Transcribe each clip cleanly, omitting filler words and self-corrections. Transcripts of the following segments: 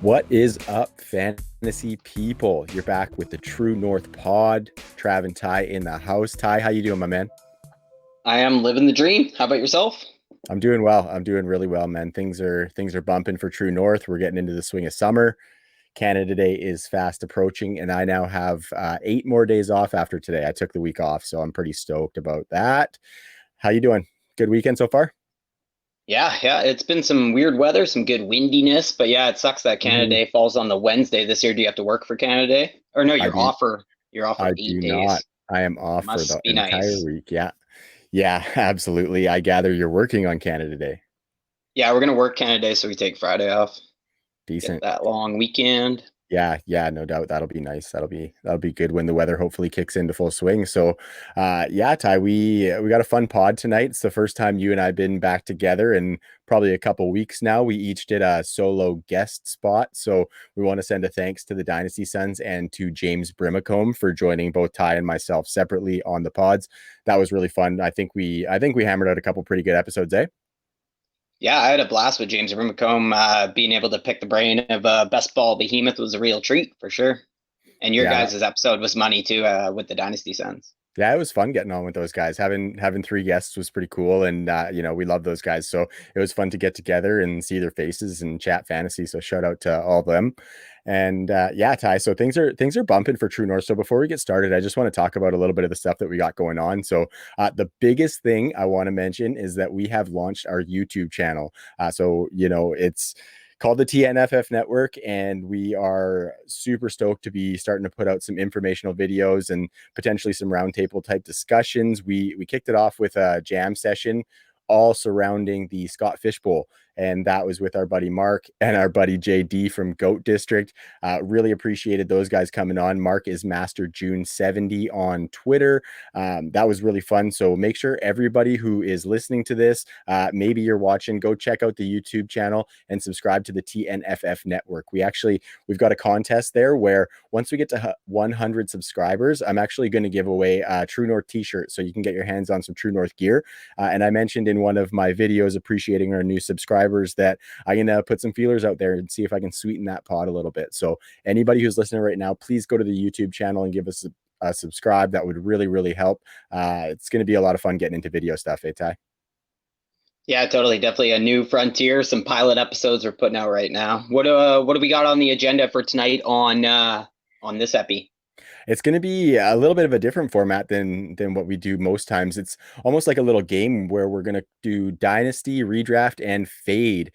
What is up, fantasy people? You're back with the True North Pod. Trav and Ty in the house. Ty, how you doing, my man? I am living the dream. How about yourself? I'm doing well. I'm doing really well, man. Things are bumping for True North. We're getting into the swing of summer. Canada Day is fast approaching, and I now have 8 more days off after today. I took the week off, so I'm pretty stoked about that. How you doing? Good weekend so far? Yeah. It's been some weird weather, some good windiness, but yeah, it sucks that Canada Mhm. Day falls on the Wednesday this year. Do you have to work for Canada Day? Or no, I do. you're off I for do eight not. days. I am off for the Must be entire nice. week. Yeah. Yeah, absolutely. I gather you're working on Canada Day. Yeah, we're gonna work Canada Day, so we take Friday off. Get Decent. that long weekend. Yeah, no doubt that'll be nice. That'll be good when the weather hopefully kicks into full swing. So, yeah, Ty, we got a fun pod tonight. It's the first time you and I've been back together in probably a couple weeks now. We each did a solo guest spot, so we want to send a thanks to the Dynasty Sons and to James Brimacombe for joining both Ty and myself separately on the pods. That was really fun. I think we hammered out a couple pretty good episodes, eh? Yeah, I had a blast with James Rimacombe. Being able to pick the brain of Best Ball Behemoth was a real treat for sure. And your Yeah, guys' episode was money too, with the Dynasty Sons. Yeah, it was fun getting on with those guys. Having three guests was pretty cool, and we love those guys. So it was fun to get together and see their faces and chat fantasy. So shout out to all of them. And yeah, Ty. So things are bumping for True North. So before we get started, I just want to talk about a little bit of the stuff that we got going on. So the biggest thing I want to mention is that we have launched our YouTube channel. It's called the TNFF Network, and we are super stoked to be starting to put out some informational videos and potentially some roundtable type discussions. We kicked it off with a jam session all surrounding the Scott Fish Bowl. And that was with our buddy Mark and our buddy JD from Goat District. Really appreciated those guys coming on. Mark is Master June 70 on Twitter. That was really fun. So make sure everybody who is listening to this, maybe you're watching, go check out the YouTube channel and subscribe to the TNFF network. We've got a contest there where once we get to 100 subscribers, I'm actually going to give away a True North t-shirt so you can get your hands on some True North gear. And I mentioned in one of my videos appreciating our new subscribers that I'm going to put some feelers out there and see if I can sweeten that pod a little bit. So anybody who's listening right now, please go to the YouTube channel and give us a subscribe. That would really, really help. It's going to be a lot of fun getting into video stuff, eh, Ty? Yeah, totally. Definitely a new frontier. Some pilot episodes we're putting out right now. What do we got on the agenda for tonight on this epi? It's going to be a little bit of a different format than what we do most times. It's almost like a little game where we're going to do Dynasty, Redraft, and Fade.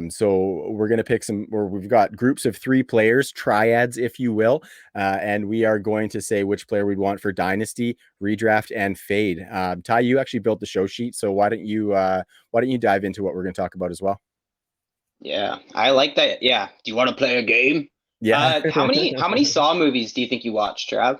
So we're going to pick some, or we've got groups of three players, triads, if you will, and we are going to say which player we'd want for Dynasty, Redraft, and Fade. Ty, you actually built the show sheet, so why don't you dive into what we're going to talk about as well? Yeah, I like that. Yeah. Do you want to play a game? Yeah. How many Saw movies do you think you watched, Trav?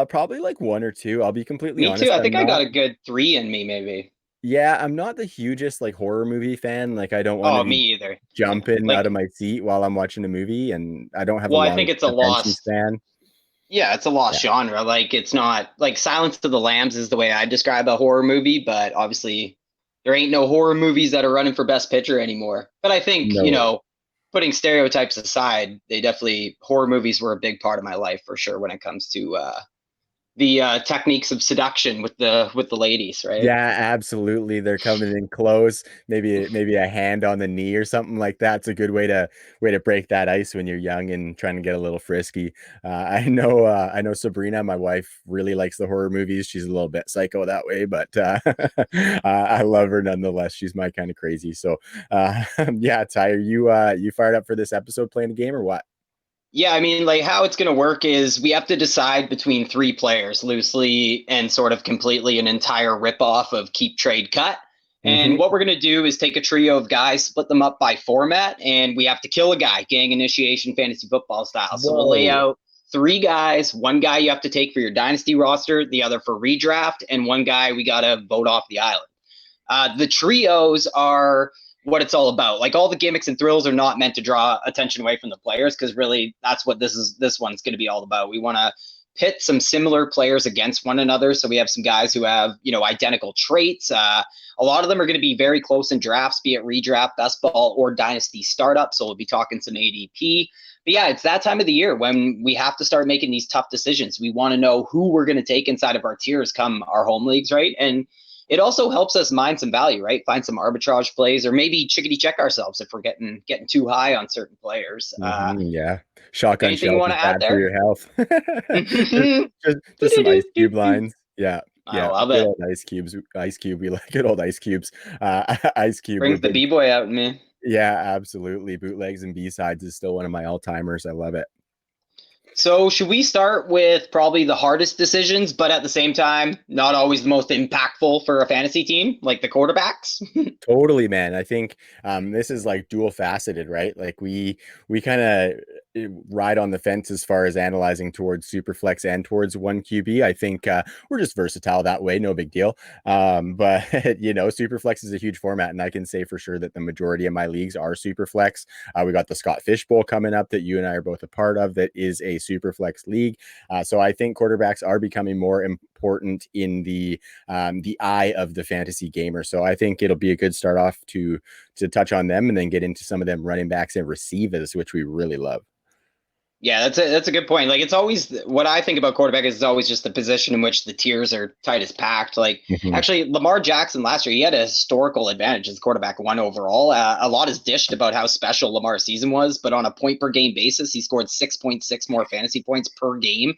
Probably like one or two. I'll be completely Me too. honest. I think I got a good three in me, maybe. Yeah, I'm not the hugest like horror movie fan. Like I don't want to Oh, me be either. Yeah. jumping out Like, of my seat while I'm watching a movie, and I don't have a well, I long think it's a attention lost. span. Yeah, it's a lost Yeah. genre. Like, it's not like Silence of the Lambs is the way I describe a horror movie, but obviously there ain't no horror movies that are running for Best Picture anymore. But I think, No. putting stereotypes aside, they definitely horror movies were a big part of my life for sure when it comes to the techniques of seduction with the ladies, right? Yeah, absolutely. They're coming in close. Maybe a hand on the knee or something like that's a good way to break that ice when you're young and trying to get a little frisky. I know Sabrina, my wife, really likes the horror movies. She's a little bit psycho that way, but I love her nonetheless. She's my kind of crazy. So yeah, Ty, are you fired up for this episode playing a game or what? Yeah, I mean, like how it's going to work is we have to decide between three players loosely and sort of completely an entire ripoff of Keep Trade Cut. And Hmm. what we're going to do is take a trio of guys, split them up by format, and we have to kill a guy, gang initiation, fantasy football style. So we'll lay Whoa. out three guys. One guy you have to take for your dynasty roster, the other for redraft, and one guy we got to vote off the island. The trios are what it's all about. Like all the gimmicks and thrills are not meant to draw attention away from the players because really that's what this one's going to be all about. We want to pit some similar players against one another. So we have some guys who have, identical traits. A lot of them are going to be very close in drafts, be it redraft, best ball, or dynasty startup. So we'll be talking some ADP. But yeah, it's that time of the year when we have to start making these tough decisions. We want to know who we're going to take inside of our tiers come our home leagues, right? And it also helps us mine some value, right? Find some arbitrage plays, or maybe chickadee check ourselves if we're getting too high on certain players. Yeah. Shotgun Anything you shells want is to add bad for there? your health. just, I just some ice cube lines. Yeah. Yeah. love Good it. old ice cubes. Ice cube. We like good old ice cubes. Ice cube. We're Brings the big. b-boy out in me. Yeah, absolutely. Bootlegs and B-sides is still one of my all-timers. I love it. So should we start with probably the hardest decisions, but at the same time, not always the most impactful for a fantasy team, like the quarterbacks? Totally, man. I think this is like dual faceted, right? Like we kind of ride on the fence as far as analyzing towards superflex and towards one QB. I think we're just versatile that way, no big deal. But superflex is a huge format, and I can say for sure that the majority of my leagues are superflex. We got the Scott Fish Bowl coming up that you and I are both a part of. That is a superflex league. So I think quarterbacks are becoming more important in the eye of the fantasy gamer. So I think it'll be a good start off to touch on them and then get into some of them running backs and receivers, which we really love. Yeah, that's a good point. Like, it's always what I think about quarterback is always just the position in which the tiers are tight as packed. Like, Mhm. actually, Lamar Jackson last year, he had a historical advantage as quarterback one overall. A lot is dished about how special Lamar's season was, but on a point per game basis, he scored 6.6 more fantasy points per game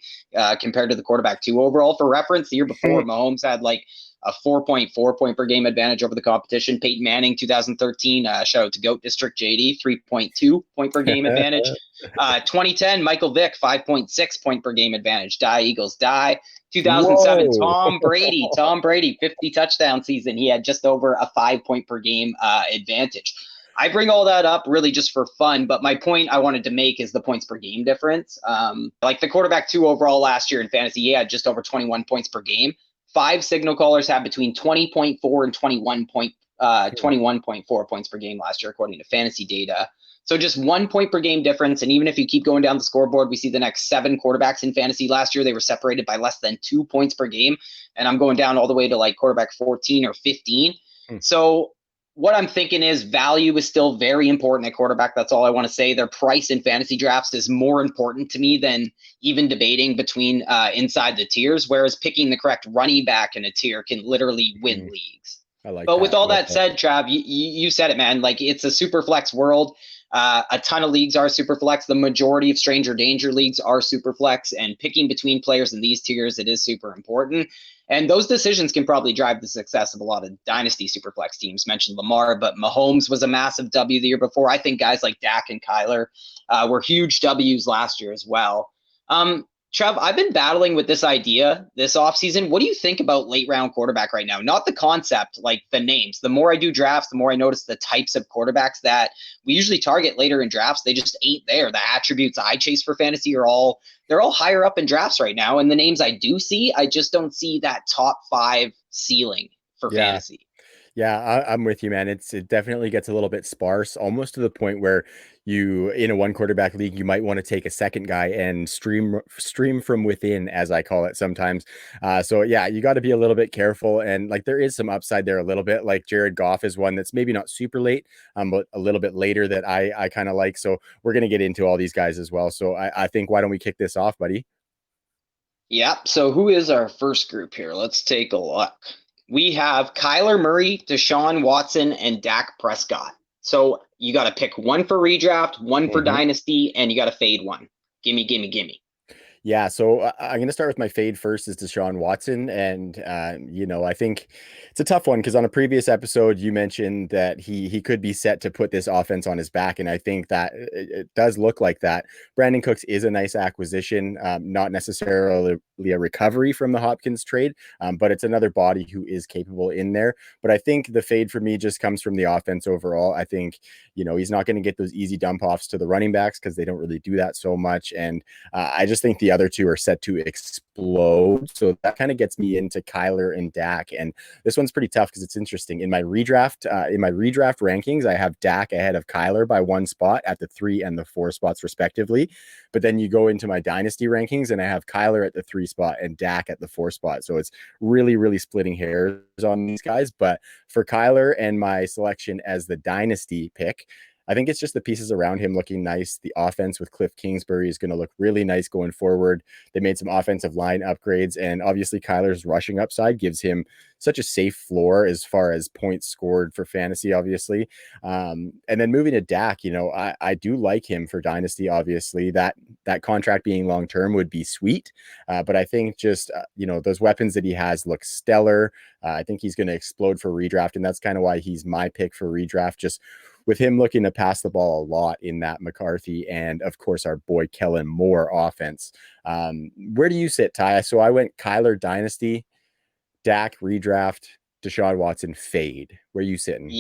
compared to the quarterback two overall. For reference, the year before, Mahomes had like a 4.4 point per game advantage over the competition. Peyton Manning, 2013, shout out to GOAT District JD, 3.2 point per game advantage. 2010, Michael Vick, 5.6 point per game advantage. Die Eagles die. 2007, Whoa. Tom Brady, 50 touchdown season. He had just over a 5 point per game advantage. I bring all that up really just for fun, but my point I wanted to make is the points per game difference. Like the quarterback two overall last year in fantasy, he had just over 21 points per game. Five signal callers had between 20.4 and 21.4 points per game last year, according to fantasy data. So just 1 point per game difference. And even if you keep going down the scoreboard, we see the next seven quarterbacks in fantasy last year, they were separated by less than 2 points per game. And I'm going down all the way to like quarterback 14 or 15. So what I'm thinking is value is still very important at quarterback. That's all I want to say. Their price in fantasy drafts is more important to me than even debating between inside the tiers, whereas picking the correct running back in a tier can literally win leagues. I like But that. with all that said, Trav, you said it, man. Like, it's a super flex world. A ton of leagues are super flex. The majority of stranger danger leagues are super flex, and picking between players in these tiers, it is super important. And those decisions can probably drive the success of a lot of dynasty super flex teams. Mentioned Lamar, but Mahomes was a massive W the year before. I think guys like Dak and Kyler were huge Ws last year as well. Trev, I've been battling with this idea this offseason. What do you think about late round quarterback right now? Not the concept, like the names. The more I do drafts, the more I notice the types of quarterbacks that we usually target later in drafts. They just ain't there. The attributes I chase for fantasy they're all higher up in drafts right now. And the names I do see, I just don't see that top five ceiling for Yeah. fantasy. Yeah, I'm with you, man. It definitely gets a little bit sparse, almost to the point where you, in a one quarterback league, you might want to take a second guy and stream from within, as I call it sometimes. So yeah, you got to be a little bit careful, and like there is some upside there a little bit. Like Jared Goff is one that's maybe not super late, but a little bit later that I kind of like. So we're gonna get into all these guys as well. So I think why don't we kick this off, buddy? Yep. So who is our first group here? Let's take a look. We have Kyler Murray, Deshaun Watson, and Dak Prescott. So you got to pick one for redraft, one for Mhm. dynasty, and you got to fade one. Gimme, gimme, gimme. Yeah, so I'm going to start with my fade first is Deshaun Watson. And, I think it's a tough one because on a previous episode, you mentioned that he could be set to put this offense on his back. And I think that it does look like that. Brandon Cooks is a nice acquisition, not necessarily a recovery from the Hopkins trade, but it's another body who is capable in there. But I think the fade for me just comes from the offense overall. I think, he's not going to get those easy dump offs to the running backs because they don't really do that so much. And I just think the the other two are set to explode. So that kind of gets me into Kyler and Dak. And this one's pretty tough because it's interesting. In my redraft rankings, I have Dak ahead of Kyler by one spot at the 3 and the 4 spots respectively. But then you go into my dynasty rankings and I have Kyler at the 3 spot and Dak at the 4 spot. So it's really, really splitting hairs on these guys. But for Kyler and my selection as the dynasty pick, I think it's just the pieces around him looking nice. The offense with Cliff Kingsbury is going to look really nice going forward. They made some offensive line upgrades, and obviously Kyler's rushing upside gives him such a safe floor as far as points scored for fantasy, obviously. And then moving to Dak, I do like him for dynasty. Obviously, that contract being long term would be sweet, but I think just those weapons that he has look stellar. I think he's going to explode for redraft, and that's kind of why he's my pick for redraft. Just with him looking to pass the ball a lot in that McCarthy and, of course, our boy Kellen Moore offense. Where do you sit, Ty? So I went Kyler dynasty, Dak redraft, Deshaun Watson fade. Where are you sitting?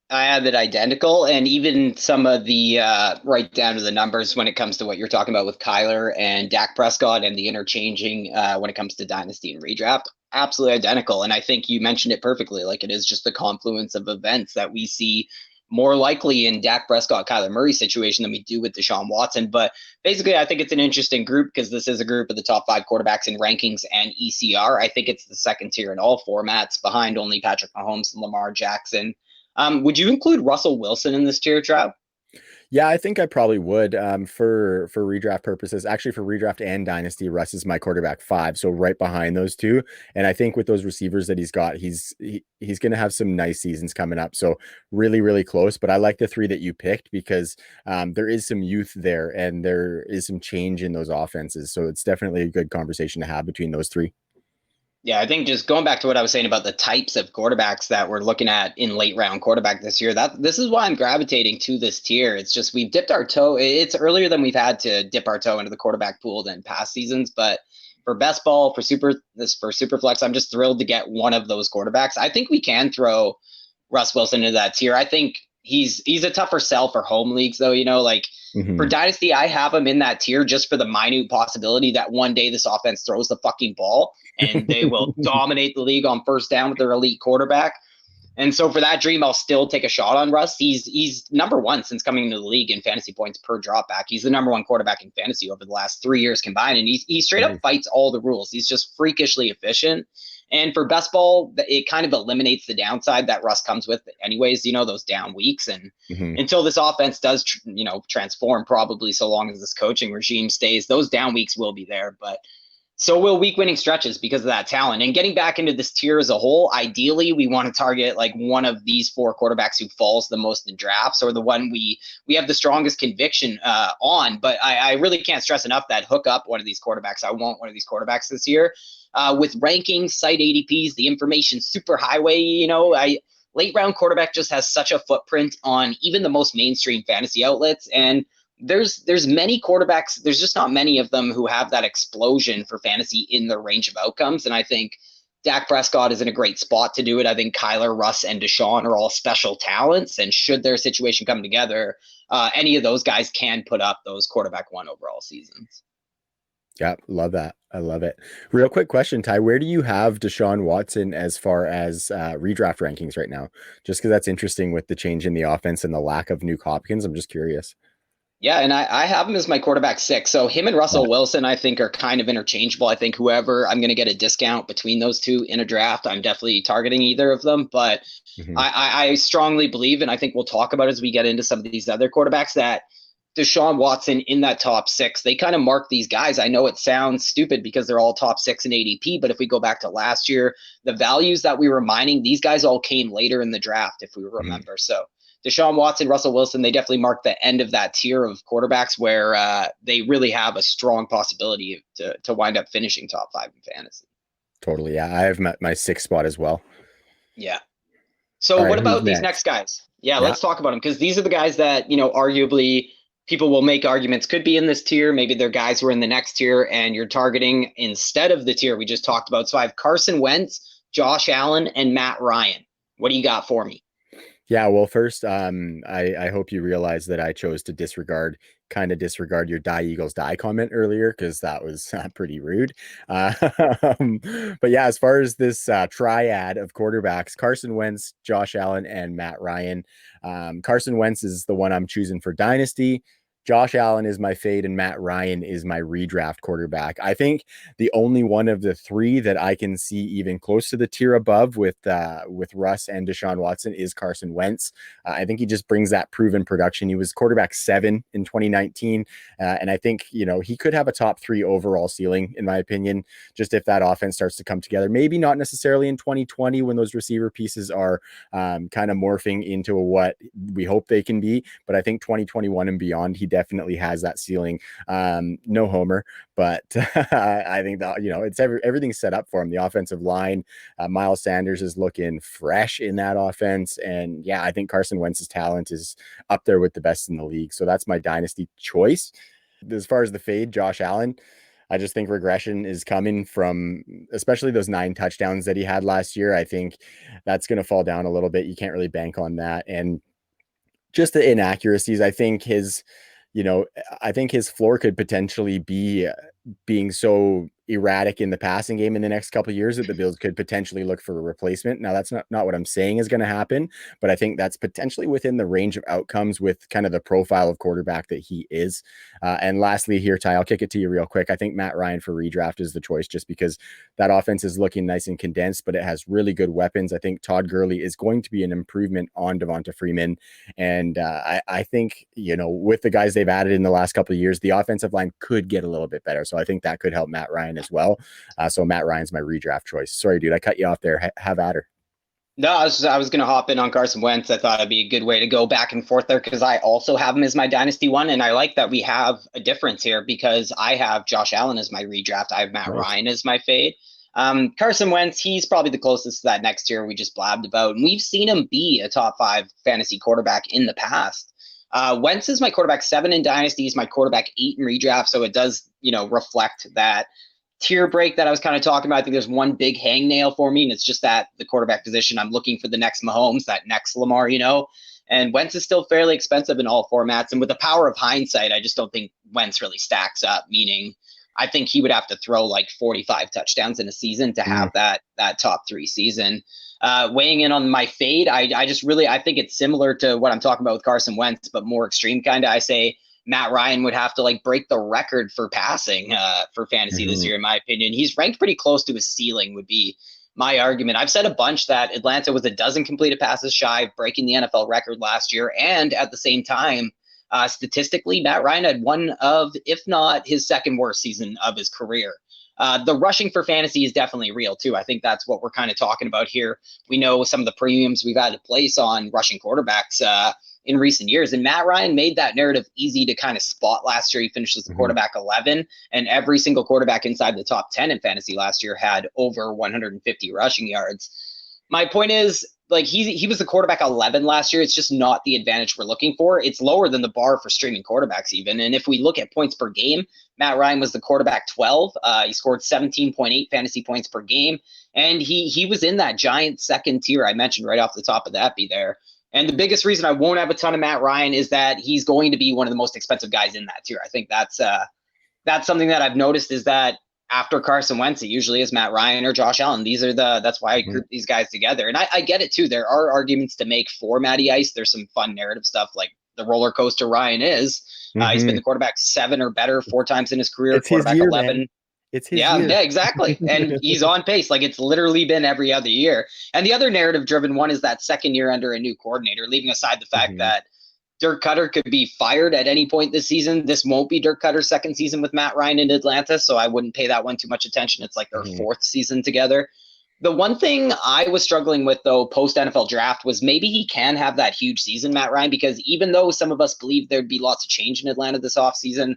I have it identical, and even some of the right down to the numbers when it comes to what you're talking about with Kyler and Dak Prescott and the interchanging when it comes to dynasty and redraft, absolutely identical. And I think you mentioned it perfectly. Like, it is just the confluence of events that we see more likely in Dak Prescott, Kyler Murray situation than we do with Deshaun Watson. But basically, I think it's an interesting group because this is a group of the top 5 quarterbacks in rankings and ECR. I think it's the second tier in all formats, behind only Patrick Mahomes and Lamar Jackson. Would you include Russell Wilson in this tier, Trav? Yeah, I think I probably would for redraft purposes. Actually, for redraft and dynasty, Russ is my quarterback 5, so right behind those two. And I think with those receivers that he's got, he's going to have some nice seasons coming up. So really, really close. But I like the 3 that you picked because there is some youth there and there is some change in those offenses. So it's definitely a good conversation to have between those 3. Yeah, I think just going back to what I was saying about the types of quarterbacks that we're looking at in late round quarterback this year, that this is why I'm gravitating to this tier. It's just we've dipped our toe. It's earlier than we've had to dip our toe into the quarterback pool than past seasons, but for best ball, for Superflex, I'm just thrilled to get one of those quarterbacks. I think we can throw Russ Wilson into that tier. I think he's a tougher sell for home leagues though, for Dynasty, I have him in that tier just for the minute possibility that one day this offense throws the fucking ball and they will dominate the league on first down with their elite quarterback. And so for that dream, I'll still take a shot on Russ. He's number 1 since coming into the league in fantasy points per dropback. He's the number 1 quarterback in fantasy over the last 3 years combined. And he straight up fights all the rules. He's just freakishly efficient. And for best ball, it kind of eliminates the downside that Russ comes with anyways, those down weeks. And until this offense does, transform, probably so long as this coaching regime stays, those down weeks will be there. But so will week winning stretches because of that talent. And getting back into this tier as a whole, ideally, we want to target like one of these 4 quarterbacks who falls the most in drafts, or the one we have the strongest conviction on. But I really can't stress enough that hook up one of these quarterbacks. I want one of these quarterbacks this year. With rankings, site ADPs, the information super highway, late round quarterback just has such a footprint on even the most mainstream fantasy outlets. And there's many quarterbacks, there's just not many of them who have that explosion for fantasy in their range of outcomes. And I think Dak Prescott is in a great spot to do it. I think Kyler, Russ, and Deshaun are all special talents. And should their situation come together, any of those guys can put up those quarterback 1 overall seasons. Yeah, love that. I love it. Real quick question, Ty. Where do you have Deshaun Watson as far as redraft rankings right now? Just because that's interesting with the change in the offense and the lack of Nuke Hopkins. I'm just curious. Yeah, and I have him as my quarterback 6. So him and Russell Wilson, I think, are kind of interchangeable. I think whoever I'm going to get a discount between those two in a draft, I'm definitely targeting either of them. But I strongly believe, and I think we'll talk about as we get into some of these other quarterbacks, that Deshaun Watson in that top 6, they kind of mark these guys. I know it sounds stupid because they're all top 6 in ADP, but if we go back to last year, the values that we were mining, these guys all came later in the draft, if we remember. So Deshaun Watson, Russell Wilson, they definitely mark the end of that tier of quarterbacks where they really have a strong possibility to wind up finishing top 5 in fantasy. Totally. Yeah, I have my 6th spot as well. Yeah. So what about these next guys? Yeah, let's talk about them, because these are the guys that, arguably people will make arguments could be in this tier. Maybe they're guys who are in the next tier and you're targeting instead of the tier we just talked about. So I have Carson Wentz, Josh Allen, and Matt Ryan. What do you got for me? Yeah, well, first, I hope you realize that I chose to kind of disregard your die Eagles die comment earlier because that was pretty rude. Uh, but yeah, as far as this triad of quarterbacks, Carson Wentz, Josh Allen, and Matt Ryan. Carson Wentz is the one I'm choosing for Dynasty. Josh Allen is my fade, and Matt Ryan is my redraft quarterback. I think the only one of the three that I can see even close to the tier above with Russ and Deshaun Watson is Carson Wentz. I think he just brings that proven production. He was quarterback 7 in 2019, and I think he could have a top 3 overall ceiling in my opinion. Just if that offense starts to come together, maybe not necessarily in 2020 when those receiver pieces are kind of morphing into what we hope they can be, but I think 2021 and beyond, he definitely has that ceiling. No homer, but I think that it's everything's set up for him. The offensive line, Miles Sanders is looking fresh in that offense, and yeah, I think Carson Wentz's talent is up there with the best in the league. So that's my dynasty choice. As far as the fade, Josh Allen. I just think regression is coming from, especially those 9 touchdowns that he had last year. I think that's going to fall down a little bit. You can't really bank on that, and just the inaccuracies. I think his floor could potentially be being so erratic in the passing game in the next couple of years that the Bills could potentially look for a replacement. Now, that's not what I'm saying is going to happen, but I think that's potentially within the range of outcomes with kind of the profile of quarterback that he is. And lastly here, Ty, I'll kick it to you real quick. I think Matt Ryan for redraft is the choice just because that offense is looking nice and condensed, but it has really good weapons. I think Todd Gurley is going to be an improvement on Devonta Freeman. And I think, with the guys they've added in the last couple of years, the offensive line could get a little bit better. So I think that could help Matt Ryan as well. So Matt Ryan's my redraft choice. Sorry, dude, I cut you off there. Have at her. No, I was going to hop in on Carson Wentz. I thought it'd be a good way to go back and forth there because I also have him as my dynasty one, and I like that we have a difference here because I have Josh Allen as my redraft. I have Matt Nice. Ryan as my fade. Carson Wentz, he's probably the closest to that next year we just blabbed about, and we've seen him be a top 5 fantasy quarterback in the past. Wentz is my quarterback 7 in dynasty. He's my quarterback 8 in redraft, so it does reflect that tier break that I was kind of talking about. I think there's one big hangnail for me, and it's just that the quarterback position. I'm looking for the next Mahomes, that next Lamar, and Wentz is still fairly expensive in all formats. And with the power of hindsight, I just don't think Wentz really stacks up, meaning I think he would have to throw like 45 touchdowns in a season to have that top 3 season. Weighing in on my fade, I think it's similar to what I'm talking about with Carson Wentz, but more extreme kind of. I say Matt Ryan would have to like break the record for passing for fantasy this year, in my opinion. He's ranked pretty close to his ceiling would be my argument. I've said a bunch that Atlanta was a dozen completed passes shy of breaking the NFL record last year. And at the same time, statistically, Matt Ryan had one of, if not his second worst season of his career. The rushing for fantasy is definitely real too. I think that's what we're kind of talking about here. We know some of the premiums we've had to place on rushing quarterbacks in recent years. And Matt Ryan made that narrative easy to kind of spot last year. He finished as the quarterback 11, and every single quarterback inside the top 10 in fantasy last year had over 150 rushing yards. My point is, like, he was the quarterback 11 last year. It's just not the advantage we're looking for. It's lower than the bar for streaming quarterbacks even. And if we look at points per game, Matt Ryan was the quarterback 12. He scored 17.8 fantasy points per game. And he was in that giant second tier I mentioned right off the top of that there. And the biggest reason I won't have a ton of Matt Ryan is that he's going to be one of the most expensive guys in that tier. I think that's something that I've noticed is that after Carson Wentz, it usually is Matt Ryan or Josh Allen. That's why I group these guys together. And I get it too. There are arguments to make for Matty Ice. There's some fun narrative stuff like the roller coaster Ryan is. He's been the quarterback 7 or better 4 times in his career. It's quarterback his year, 11. man. It's his Yeah, year. yeah, exactly. And he's on pace. Like, it's literally been every other year. And the other narrative driven one is that second year under a new coordinator, leaving aside the fact that Dirk Cutter could be fired at any point this season. This won't be Dirk Cutter's second season with Matt Ryan in Atlanta, so I wouldn't pay that one too much attention. It's like their 4th season together. The one thing I was struggling with, though, post-NFL draft was maybe he can have that huge season, Matt Ryan, because even though some of us believe there'd be lots of change in Atlanta this offseason,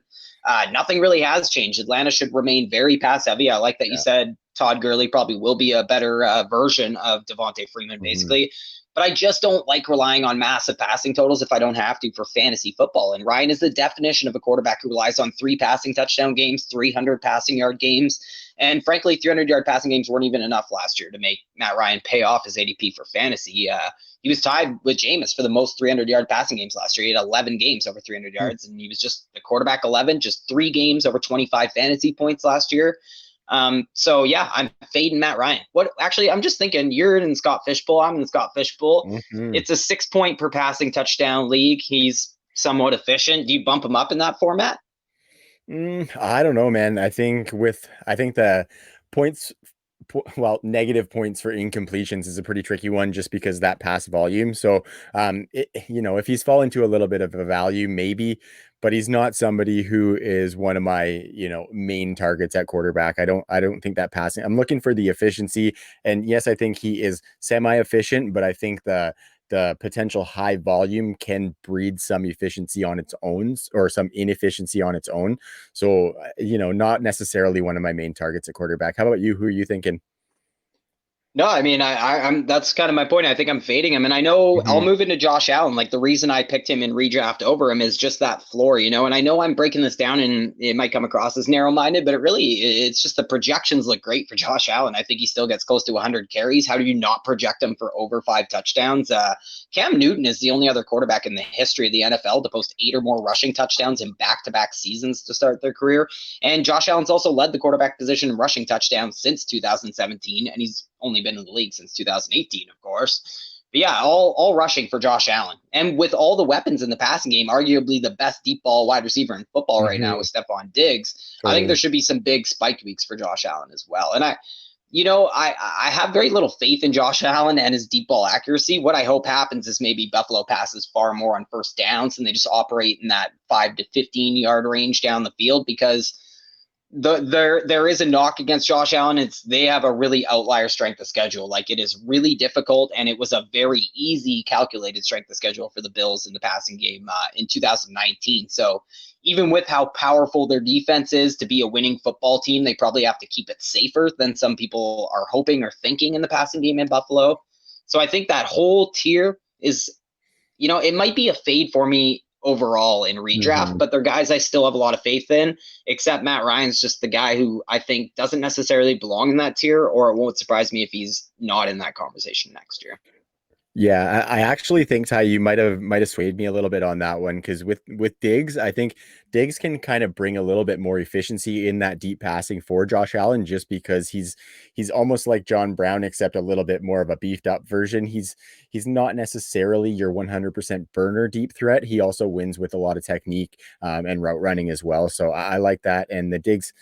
nothing really has changed. Atlanta should remain very pass-heavy. I like that you said Todd Gurley probably will be a better version of Devontae Freeman, Mm-hmm. basically. But I just don't like relying on massive passing totals if I don't have to for fantasy football. And Ryan is the definition of a quarterback who relies on 3 passing touchdown games, 300 passing yard games. And frankly, 300-yard passing games weren't even enough last year to make Matt Ryan pay off his ADP for fantasy. He was tied with Jameis for the most 300-yard passing games last year. He had 11 games over 300 yards, and he was just the quarterback 11, just 3 games over 25 fantasy points last year. So yeah, I'm fading Matt Ryan. What actually, I'm just thinking you're in Scott Fishbowl. I'm in Scott Fishbowl. Mm-hmm. It's a 6 point per passing touchdown league. He's somewhat efficient. Do you bump him up in that format? I don't know, man. I think the points, well, negative points for incompletions is a pretty tricky one just because that pass volume. So, if he's fallen to a little bit of a value, maybe, but he's not somebody who is one of my, main targets at quarterback. I don't think that passing, I'm looking for the efficiency. And yes, I think he is semi-efficient, but I think the potential high volume can breed some efficiency on its own or some inefficiency on its own. So, not necessarily one of my main targets at quarterback. How about you? Who are you thinking? No, I mean, I'm that's kind of my point. I think I'm fading him, and I know I'll Mm-hmm. move into Josh Allen. Like the reason I picked him in redraft over him is just that floor, And I know I'm breaking this down, and it might come across as narrow-minded, but it's just the projections look great for Josh Allen. I think he still gets close to 100 carries. How do you not project him for over 5 touchdowns? Cam Newton is the only other quarterback in the history of the NFL to post 8 or more rushing touchdowns in back-to-back seasons to start their career. And Josh Allen's also led the quarterback position in rushing touchdowns since 2017, and he's only been in the league since 2018, of course. But yeah, all rushing for Josh Allen. And with all the weapons in the passing game, arguably the best deep ball wide receiver in football right now Mm-hmm. with Stephon Diggs, I think there Totally. should be some big spike weeks for Josh Allen as well. And I have very little faith in Josh Allen and his deep ball accuracy. What I hope happens is maybe Buffalo passes far more on first downs and they just operate in that 5 to 15 yard range down the field because there is a knock against Josh Allen. They have a really outlier strength of schedule. Like it is really difficult, and it was a very easy calculated strength of schedule for the Bills in the passing game in 2019. So even with how powerful their defense is to be a winning football team, they probably have to keep it safer than some people are hoping or thinking in the passing game in Buffalo. So I think that whole tier is it might be a fade for me overall in redraft, Mm-hmm. but they're guys I still have a lot of faith in, except Matt Ryan's just the guy who I think doesn't necessarily belong in that tier, or it won't surprise me if he's not in that conversation next year. Yeah, I actually think Ty, you might have swayed me a little bit on that one because with Diggs, I think Diggs can kind of bring a little bit more efficiency in that deep passing for Josh Allen, just because he's almost like John Brown, except a little bit more of a beefed up version. He's not necessarily your 100% burner deep threat. He also wins with a lot of technique and route running as well. So I like that. And the Diggs,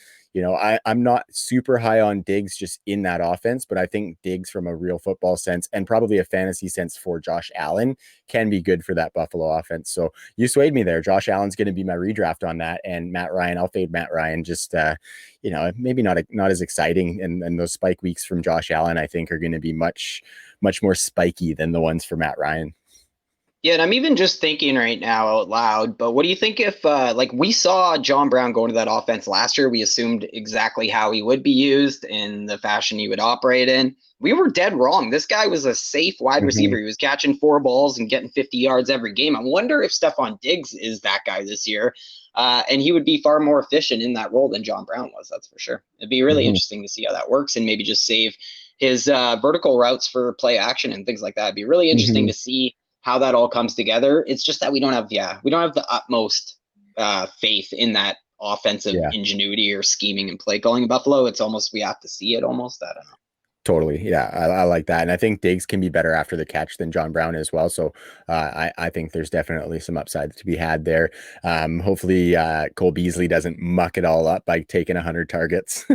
I'm not super high on Diggs just in that offense, but I think Diggs from a real football sense and probably a fantasy sense for Josh Allen can be good for that Buffalo offense. So you swayed me there. Josh Allen's going to be my redraft on that. And Matt Ryan, I'll fade Matt Ryan. Just, maybe not as exciting. And those spike weeks from Josh Allen, I think, are going to be much, much more spiky than the ones for Matt Ryan. Yeah, and I'm even just thinking right now out loud, but what do you think if like we saw John Brown go into that offense last year, we assumed exactly how he would be used in the fashion he would operate in. We were dead wrong. This guy was a safe wide Mm-hmm. receiver. He was catching 4 balls and getting 50 yards every game. I wonder if Stephon Diggs is that guy this year. And he would be far more efficient in that role than John Brown was, that's for sure. It'd be really Mm-hmm. interesting to see how that works and maybe just save his vertical routes for play action and things like that. It'd be really interesting Mm-hmm. to see how that all comes together. It's just that we don't have the utmost faith in that offensive Yeah. ingenuity or scheming and play calling in Buffalo. It's almost we have to see it almost. I don't know. Totally. Yeah, I like that. And I think Diggs can be better after the catch than John Brown as well. So I think there's definitely some upside to be had there. Hopefully Cole Beasley doesn't muck it all up by taking 100 targets.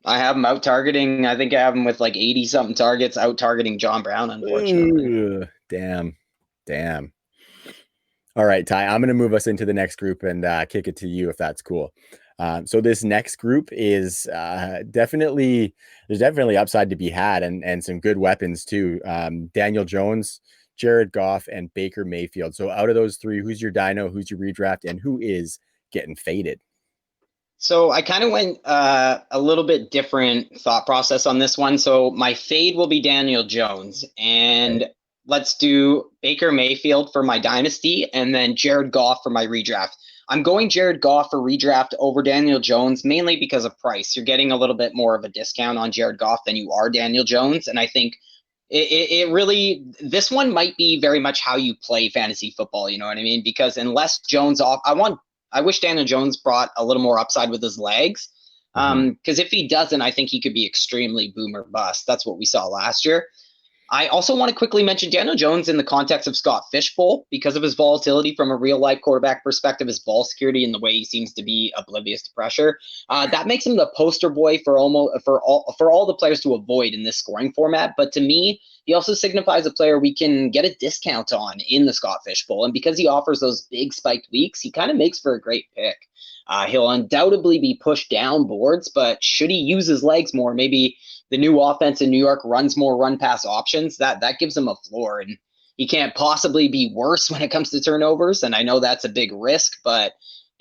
I have him out targeting. I think I have him with like 80 something targets out targeting John Brown, unfortunately. Ooh, damn. Damn. All right, Ty, I'm going to move us into the next group and kick it to you if that's cool. So this next group is there's definitely upside to be had and some good weapons too. Daniel Jones, Jared Goff, and Baker Mayfield. So out of those three, who's your dino, who's your redraft, and who is getting faded? So I kind of went a little bit different thought process on this one. So my fade will be Daniel Jones, Okay. and let's do Baker Mayfield for my dynasty, and then Jared Goff for my redraft. I'm going Jared Goff for redraft over Daniel Jones mainly because of price. You're getting a little bit more of a discount on Jared Goff than you are Daniel Jones, and I think it really this one might be very much how you play fantasy football. You know what I mean? Because unless Jones off, I wish Daniel Jones brought a little more upside with his legs. Mhm. Because if he doesn't, I think he could be extremely boomer bust. That's what we saw last year. I also want to quickly mention Daniel Jones in the context of Scott Fishbowl because of his volatility from a real life quarterback perspective, his ball security, and the way he seems to be oblivious to pressure. That makes him the poster boy for all the players to avoid in this scoring format. But to me, he also signifies a player we can get a discount on in the Scott Fishbowl, and because he offers those big spiked weeks, he kind of makes for a great pick. He'll undoubtedly be pushed down boards, but should he use his legs more, maybe the new offense in New York runs more run pass options, that gives him a floor. And he can't possibly be worse when it comes to turnovers. And I know that's a big risk, but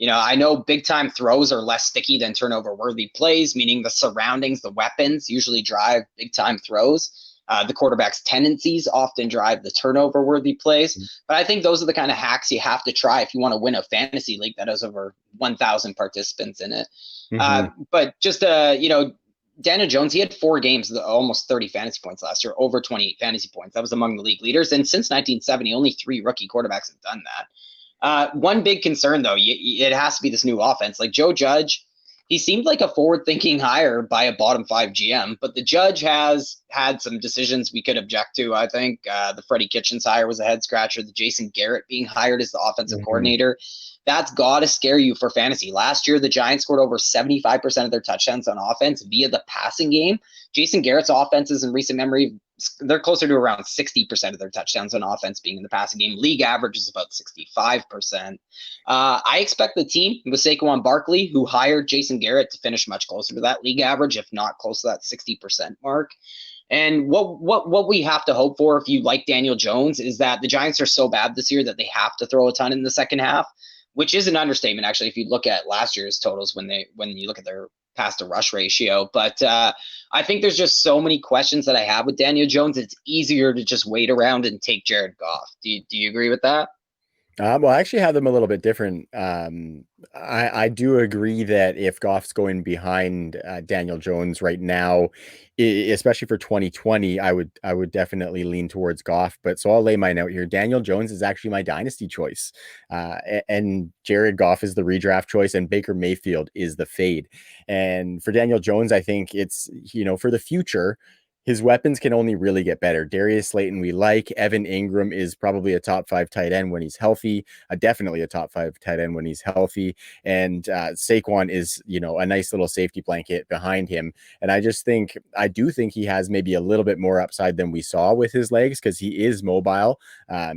I know big time throws are less sticky than turnover worthy plays, meaning the surroundings, the weapons usually drive big time throws. The quarterback's tendencies often drive the turnover worthy plays. But I think those are the kind of hacks you have to try if you want to win a fantasy league that has over 1,000 participants in it. Mhm. But just, Daniel Jones, he had 4 games, almost 30 fantasy points last year, over 28 fantasy points. That was among the league leaders. And since 1970, only 3 rookie quarterbacks have done that. One big concern, though, it has to be this new offense. Like Joe Judge, he seemed like a forward-thinking hire by a bottom 5 GM, but the Judge has had some decisions we could object to. I think the Freddie Kitchens hire was a head scratcher. The Jason Garrett being hired as the offensive Mhm. coordinator, that's got to scare you for fantasy. Last year, the Giants scored over 75% of their touchdowns on offense via the passing game. Jason Garrett's offenses in recent memory, they're closer to around 60% of their touchdowns on offense being in the passing game. League average is about 65%. I expect the team with Saquon Barkley, who hired Jason Garrett, to finish much closer to that league average, if not close to that 60% mark. And what we have to hope for, if you like Daniel Jones, is that the Giants are so bad this year that they have to throw a ton in the second half, which is an understatement actually. If you look at last year's totals, when you look at their pass to rush ratio, but I think there's just so many questions that I have with Daniel Jones. It's easier to just wait around and take Jared Goff. Do you agree with that? Well, I actually have them a little bit different. I do agree that if Goff's going behind Daniel Jones right now, especially for 2020, I would definitely lean towards Goff. But so I'll lay mine out here. Daniel Jones is actually my dynasty choice, and Jared Goff is the redraft choice, and Baker Mayfield is the fade. And for Daniel Jones, I think it's for the future his weapons can only really get better. Darius Slayton, we like. Evan Ingram is probably a top 5 tight end when he's healthy. Definitely a top 5 tight end when he's healthy. And Saquon is, a nice little safety blanket behind him. And I do think he has maybe a little bit more upside than we saw with his legs because he is mobile.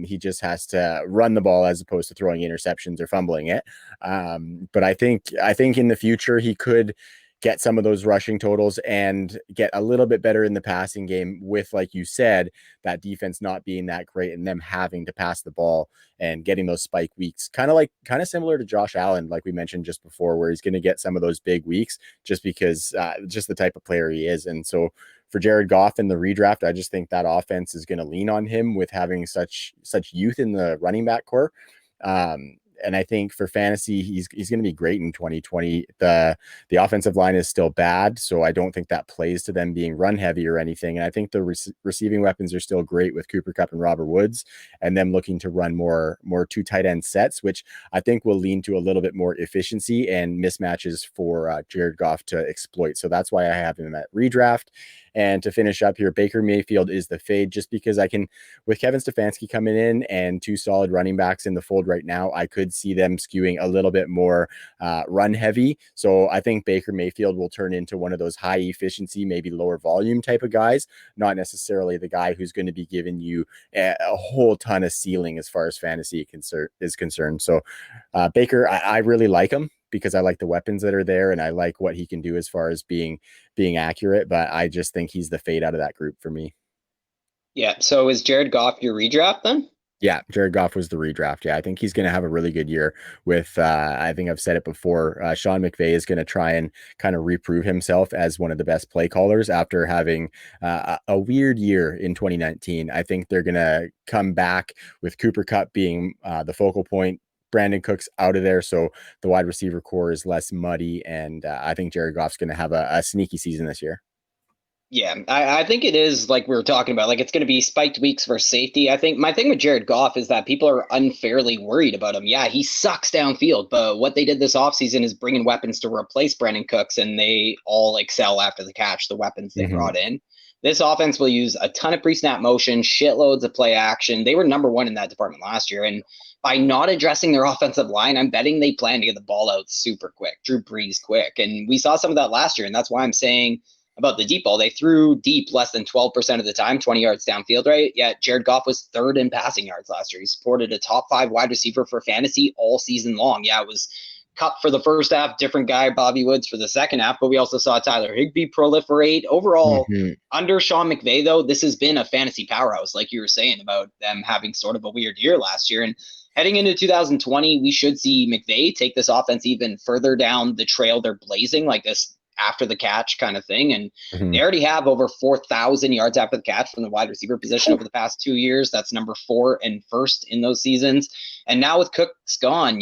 He just has to run the ball as opposed to throwing interceptions or fumbling it. But I think in the future he could get some of those rushing totals and get a little bit better in the passing game with, like you said, that defense not being that great and them having to pass the ball and getting those spike weeks. Kind of similar to Josh Allen, like we mentioned just before, where he's going to get some of those big weeks just because just the type of player he is. And so for Jared Goff in the redraft, I just think that offense is going to lean on him with having such youth in the running back core. And I think for fantasy, he's going to be great in 2020. The offensive line is still bad, so I don't think that plays to them being run heavy or anything. And I think the receiving weapons are still great with Cooper Kupp and Robert Woods, and them looking to run more 2 tight end sets, which I think will lean to a little bit more efficiency and mismatches for Jared Goff to exploit. So that's why I have him at redraft. And to finish up here, Baker Mayfield is the fade, just because I can, with Kevin Stefanski coming in and 2 solid running backs in the fold right now, I could see them skewing a little bit more run heavy. So I think Baker Mayfield will turn into one of those high efficiency, maybe lower volume type of guys, not necessarily the guy who's going to be giving you a whole ton of ceiling as far as fantasy is concerned. So Baker, I really like him because I like the weapons that are there and I like what he can do as far as being accurate, but I just think he's the fade out of that group for me. Yeah. So is Jared Goff your redraft then? Yeah, Jared Goff was the redraft. Yeah, I think he's going to have a really good year with, I think I've said it before, Sean McVay is going to try and kind of reprove himself as one of the best play callers after having a weird year in 2019. I think they're going to come back with Cooper Kupp being the focal point. Brandon Cook's out of there, so the wide receiver core is less muddy, and I think Jared Goff's going to have a sneaky season this year. Yeah, I think it is like we were talking about. Like it's going to be spiked weeks for safety. I think my thing with Jared Goff is that people are unfairly worried about him. Yeah, he sucks downfield, but what they did this offseason is bringing weapons to replace Brandon Cooks, and they all excel after the catch, the weapons they Mm-hmm. brought in. This offense will use a ton of pre-snap motion, shitloads of play action. They were number one in that department last year. And by not addressing their offensive line, I'm betting they plan to get the ball out super quick, Drew Brees quick. And we saw some of that last year. And that's why I'm saying about the deep ball. They threw deep less than 12% of the time, 20 yards downfield, right? Yet Jared Goff was third in passing yards last year. He supported a top 5 wide receiver for fantasy all season long. Yeah, it was Cup for the first half, different guy, Bobby Woods for the second half, but we also saw Tyler Higbee proliferate. Overall, Mm-hmm. under Sean McVay, though, this has been a fantasy powerhouse, like you were saying about them having sort of a weird year last year. And heading into 2020, we should see McVay take this offense even further down the trail they're blazing, like this after the catch kind of thing. And Mm-hmm. they already have over 4,000 yards after the catch from the wide receiver position over the past 2 years. That's number 4 and first in those seasons. And now with Cooks gone,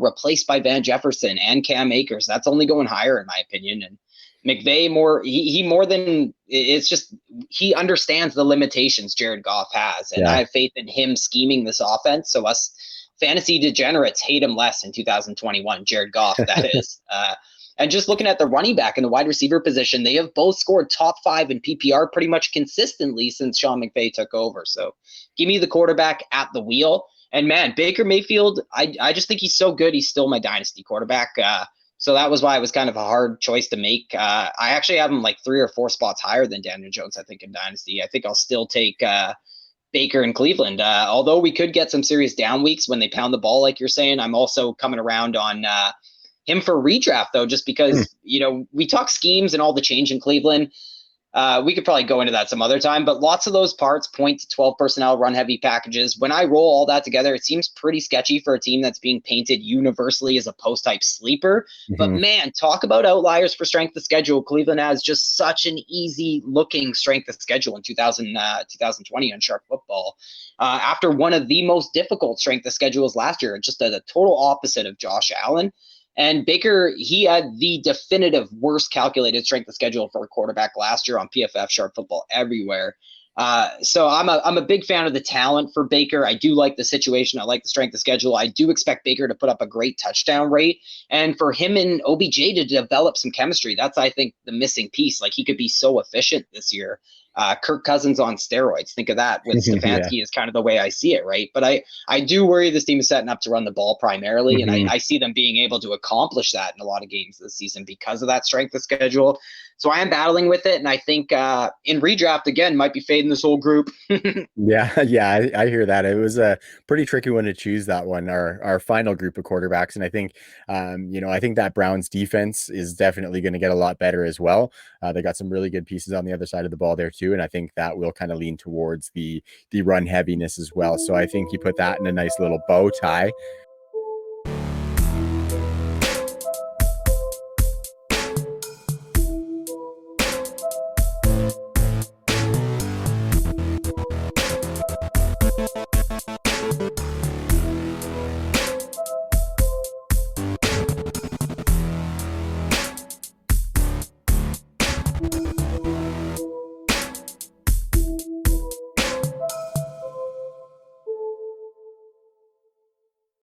replaced by Van Jefferson and Cam Akers, that's only going higher in my opinion. And McVay he more than it's just he understands the limitations Jared Goff has, and I Yeah. have faith in him scheming this offense. So us fantasy degenerates hate him less in 2021. Jared Goff, that is. And just looking at the running back and the wide receiver position, they have both scored top 5 in PPR pretty much consistently since Sean McVay took over. So give me the quarterback at the wheel. And man, Baker Mayfield, I just think he's so good. He's still my dynasty quarterback. So that was why it was kind of a hard choice to make. I actually have him like 3 or 4 spots higher than Daniel Jones, I think, in dynasty. I think I'll still take Baker in Cleveland. Although we could get some serious down weeks when they pound the ball, like you're saying, I'm also coming around on him for redraft, though, just because, we talk schemes and all the change in Cleveland. We could probably go into that some other time, but lots of those parts point to 12 personnel run heavy packages. When I roll all that together, it seems pretty sketchy for a team that's being painted universally as a post type sleeper. But Mm-hmm. man, talk about outliers for strength of schedule. Cleveland has just such an easy looking strength of schedule in 2020 on Sharp Football. After one of the most difficult strength of schedules last year, just the total opposite of Josh Allen. And Baker, he had the definitive worst calculated strength of schedule for a quarterback last year on PFF, Sharp Football, everywhere. So I'm a big fan of the talent for Baker. I do like the situation. I like the strength of schedule. I do expect Baker to put up a great touchdown rate. And for him and OBJ to develop some chemistry, that's, I think, the missing piece. Like, he could be so efficient this year. Kirk Cousins on steroids. Think of that with Yeah. Stefanski is kind of the way I see it, right? But I do worry this team is setting up to run the ball primarily, and Mm-hmm. I see them being able to accomplish that in a lot of games this season because of that strength of schedule. So I am battling with it, and I think in redraft, again, might be fading this whole group. Yeah, yeah, I hear that. It was a pretty tricky one to choose that one, our final group of quarterbacks. And I think I think that Browns defense is definitely going to get a lot better as well. They got some really good pieces on the other side of the ball there too. And I think that will kind of lean towards the run heaviness as well. So I think you put that in a nice little bow tie.